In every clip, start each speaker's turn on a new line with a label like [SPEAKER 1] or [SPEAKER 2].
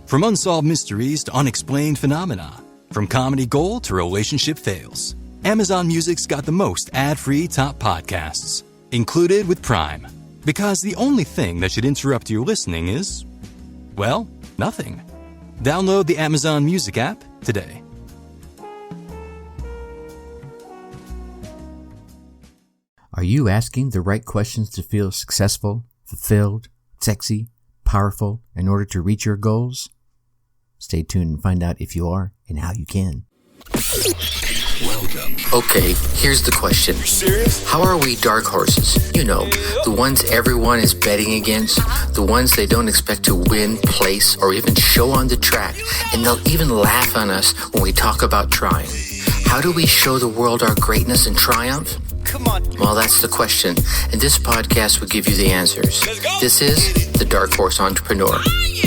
[SPEAKER 1] From unsolved mysteries to unexplained phenomena, from comedy gold to relationship fails, Amazon Music's got the most ad-free top podcasts, included with Prime. Because the only thing that should interrupt your listening is, well, nothing. Download the Amazon Music app today.
[SPEAKER 2] Are you asking the right questions to feel successful, fulfilled, sexy, powerful in order to reach your goals? Stay tuned and find out if you are and how you can.
[SPEAKER 3] Welcome. Okay, here's the question. Serious? How are we dark horses? You know, the ones everyone is betting against, the ones they don't expect to win, place, or even show on the track, and they'll even laugh on us when we talk about trying. How do we show the world our greatness and triumph? Come on. Well, that's the question, and this podcast will give you the answers. This is The Dark Horse Entrepreneur.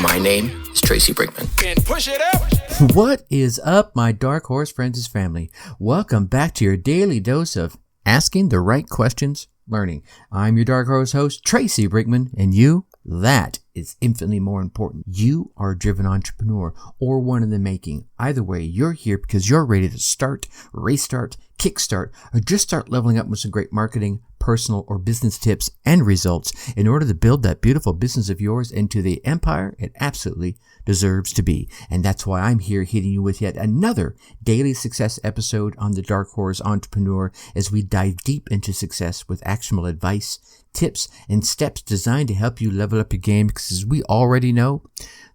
[SPEAKER 3] My name is Tracy Brinkman.
[SPEAKER 4] And push it out.
[SPEAKER 2] What is up, my Dark Horse friends and family? Welcome back to your daily dose of asking the right questions, learning. I'm your Dark Horse host, Tracy Brinkman, and you, that is infinitely more important. You are a driven entrepreneur or one in the making. Either way, you're here because you're ready to start, restart, kickstart, or just start leveling up with some great marketing, personal, or business tips and results in order to build that beautiful business of yours into the empire it absolutely deserves to be. And that's why I'm here hitting you with yet another daily success episode on the Dark Horse Entrepreneur as we dive deep into success with actionable advice, tips, and steps designed to help you level up your game, because as we already know,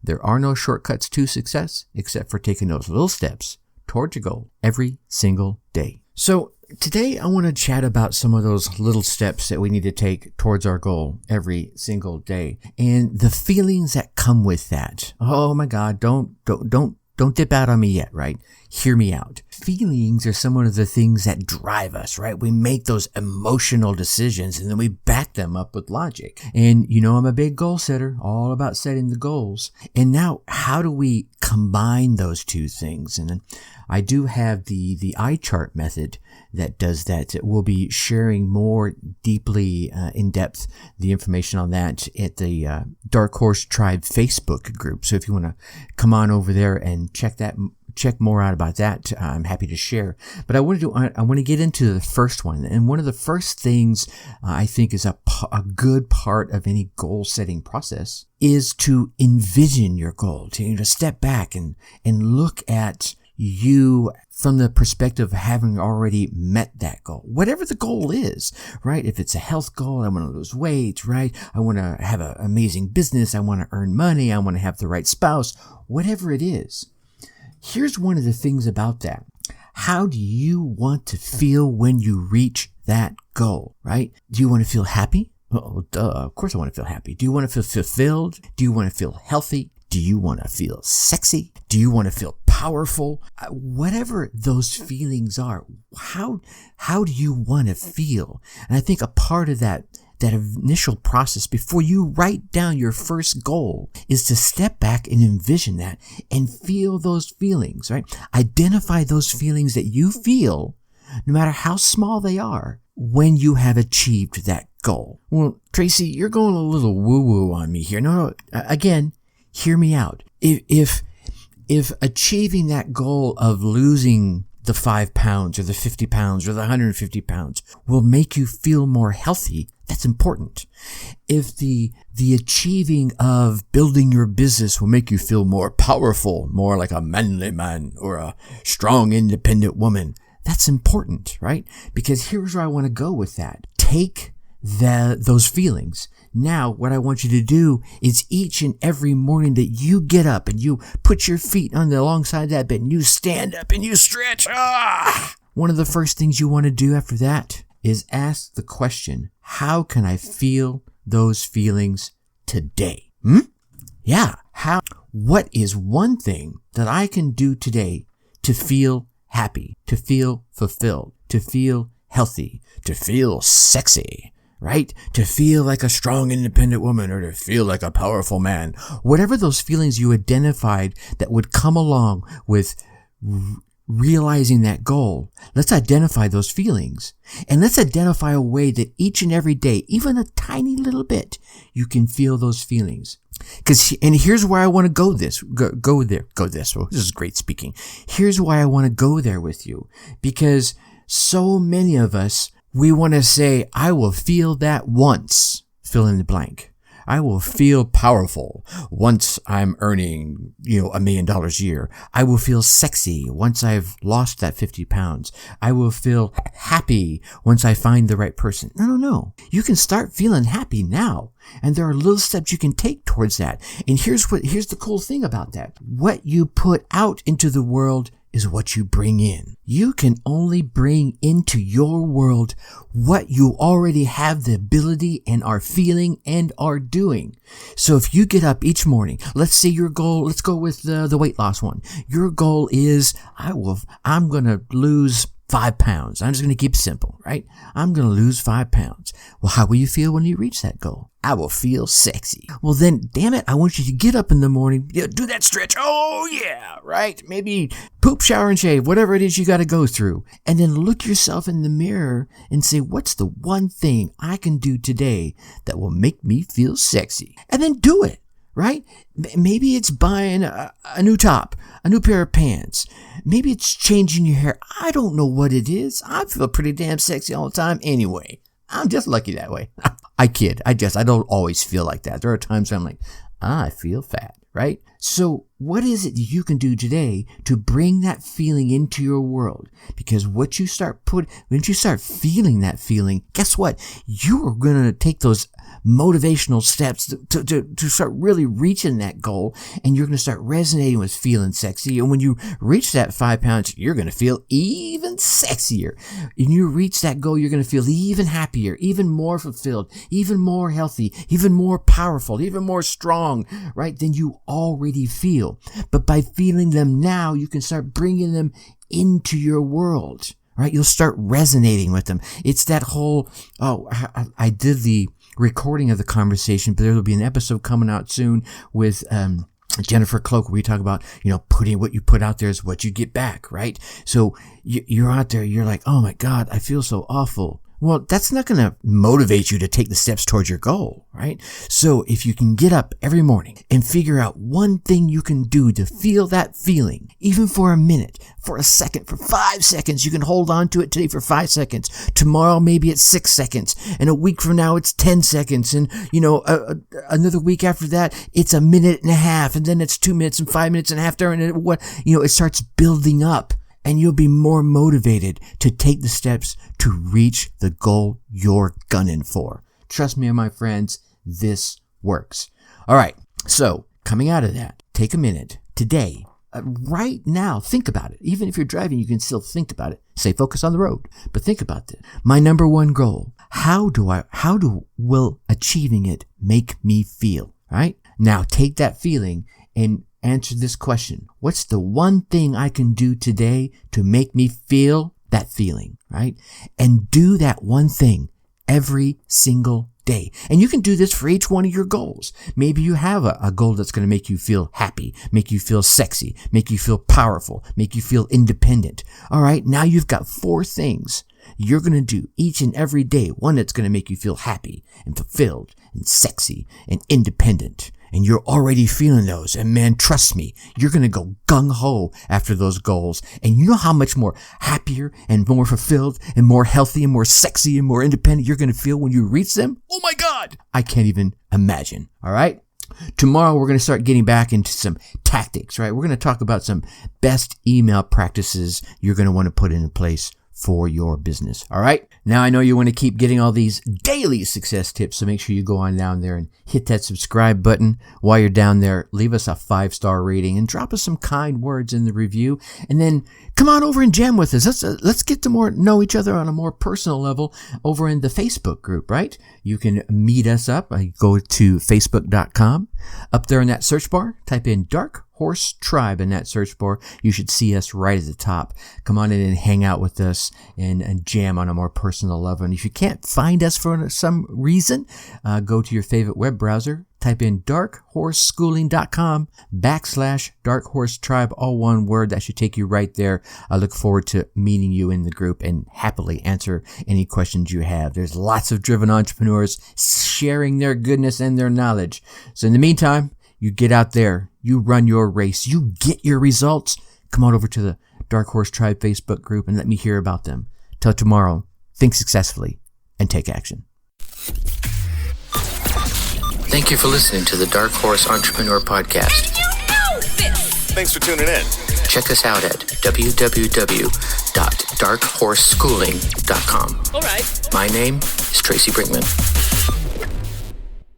[SPEAKER 2] there are no shortcuts to success except for taking those little steps towards your goal every single day. So today I want to chat about some of those little steps that we need to take towards our goal every single day and the feelings that come with that. Oh my God, don't dip out on me yet, right? Hear me out. Feelings are some of the things that drive us, right? We make those emotional decisions and then we back them up with logic. And you know, I'm a big goal setter, all about setting the goals. And now, how do we combine those two things? And then I do have the eye chart method that does that. We'll be sharing more deeply in depth the information on that at the Dark Horse Tribe Facebook group. So if you want to come on over there and check more out about that, I'm happy to share. But I want to get into the first one. And one of the first things I think is a good part of any goal setting process is to envision your goal, to step back and look at you from the perspective of having already met that goal, whatever the goal is, right? If it's a health goal, I want to lose weight, right? I want to have an amazing business. I want to earn money. I want to have the right spouse, whatever it is. Here's one of the things about that. How do you want to feel when you reach that goal, right? Do you want to feel happy? Oh, duh. Of course I want to feel happy. Do you want to feel fulfilled? Do you want to feel healthy? Do you want to feel sexy? Do you want to feel powerful? Whatever those feelings are, how do you want to feel? And I think a part of that initial process before you write down your first goal is to step back and envision that and feel those feelings, right? Identify those feelings that you feel, no matter how small they are, when you have achieved that goal. Well, Tracy, you're going a little woo-woo on me here. No, again, hear me out. If achieving that goal of losing the 5 pounds or the 50 pounds or the 150 pounds will make you feel more healthy, that's important. If the achieving of building your business will make you feel more powerful, more like a manly man or a strong, independent woman, that's important, right? Because here's where I want to go with that. Take those feelings. Now, what I want you to do is each and every morning that you get up and you put your feet on the alongside that bed and you stand up and you stretch. One of the first things you want to do after that is ask the question, how can I feel those feelings today? Yeah. What is one thing that I can do today to feel happy, to feel fulfilled, to feel healthy, to feel sexy? Right? To feel like a strong, independent woman or to feel like a powerful man. Whatever those feelings you identified that would come along with realizing that goal, let's identify those feelings. And let's identify a way that each and every day, even a tiny little bit, you can feel those feelings. And here's where I want to go this. Well, this is great speaking. Here's why I want to go there with you. Because so many of us, we want to say, I will feel that once. Fill in the blank. I will feel powerful once I'm earning, $1 million a year. I will feel sexy once I've lost that 50 pounds. I will feel happy once I find the right person. No. You can start feeling happy now. And there are little steps you can take towards that. And here's the cool thing about that. What you put out into the world is what you bring in. You can only bring into your world what you already have the ability and are feeling and are doing. So if you get up each morning, let's say your goal, let's go with the weight loss one. Your goal is, I'm going to lose 5 pounds. I'm just going to keep it simple, right? I'm going to lose 5 pounds. Well, how will you feel when you reach that goal? I will feel sexy. Well, then, damn it, I want you to get up in the morning, do that stretch. Oh, yeah, right? Maybe poop, shower, and shave, whatever it is you got to go through. And then look yourself in the mirror and say, what's the one thing I can do today that will make me feel sexy? And then do it. Right? Maybe it's buying a new top, a new pair of pants. Maybe it's changing your hair. I don't know what it is. I feel pretty damn sexy all the time anyway. I'm just lucky that way. I kid. I don't always feel like that. There are times I'm like, I feel fat, right? So what is it you can do today to bring that feeling into your world? Because once you start feeling that feeling, guess what? You are going to take those motivational steps to start really reaching that goal, and you're going to start resonating with feeling sexy. And when you reach that 5 pounds, you're going to feel even sexier. And you reach that goal, you're going to feel even happier, even more fulfilled, even more healthy, even more powerful, even more strong, right, than you already feel. But by feeling them now, you can start bringing them into your world, right? You'll start resonating with them. It's that whole, I did the recording of the conversation, but there will be an episode coming out soon with Jennifer Cloak, where we talk about, putting what you put out there is what you get back, right? So you're out there, you're like, oh my God, I feel so awful. Well, that's not going to motivate you to take the steps towards your goal, right? So if you can get up every morning and figure out one thing you can do to feel that feeling, even for a minute, for a second, for 5 seconds, you can hold on to it today for 5 seconds. Tomorrow, maybe it's 6 seconds. And a week from now, it's 10 seconds. And, another week after that, it's a minute and a half. And then it's 2 minutes and 5 minutes and a half there. And it starts building up. And you'll be more motivated to take the steps to reach the goal you're gunning for. Trust me, my friends, this works. All right. So coming out of that, take a minute today, right now, think about it. Even if you're driving, you can still think about it. Stay focused on the road, but think about this. My number one goal. How will achieving it make me feel? Right? Now take that feeling and answer this question. What's the one thing I can do today to make me feel that feeling, right? And do that one thing every single day. And you can do this for each one of your goals. Maybe you have a goal that's going to make you feel happy, make you feel sexy, make you feel powerful, make you feel independent. All right, now you've got 4 things you're going to do each and every day. One that's going to make you feel happy and fulfilled and sexy and independent. And you're already feeling those. And man, trust me, you're going to go gung-ho after those goals. And you know how much more happier and more fulfilled and more healthy and more sexy and more independent you're going to feel when you reach them? Oh my God! I can't even imagine. All right? Tomorrow, we're going to start getting back into some tactics, right? We're going to talk about some best email practices you're going to want to put into place for your business. All right. Now I know you want to keep getting all these daily success tips, so make sure you go on down there and hit that subscribe button. While you're down there, leave us a 5-star rating and drop us some kind words in the review. And then come on over and jam with us. Let's get to know each other on a more personal level over in the Facebook group, right? You can meet us up. Go to facebook.com. Up there in that search bar, type in Dark Horse Tribe in that search bar. You should see us right at the top. Come on in and hang out with us and jam on a more personal level. And if you can't find us for some reason, go to your favorite web browser. Type in darkhorseschooling.com/Dark Horse Tribe, all one word. That should take you right there. I look forward to meeting you in the group and happily answer any questions you have. There's lots of driven entrepreneurs sharing their goodness and their knowledge. So in the meantime, You get out there, you run your race, you get your results. Come on over to the Dark Horse Tribe Facebook group and let me hear about them. Till tomorrow, think successfully and take action.
[SPEAKER 3] Thank you for listening to the Dark Horse Entrepreneur Podcast.
[SPEAKER 4] And you know this. Thanks for tuning in.
[SPEAKER 3] Check us out at www.darkhorseschooling.com.
[SPEAKER 4] All right.
[SPEAKER 3] My name is Tracy Brinkman.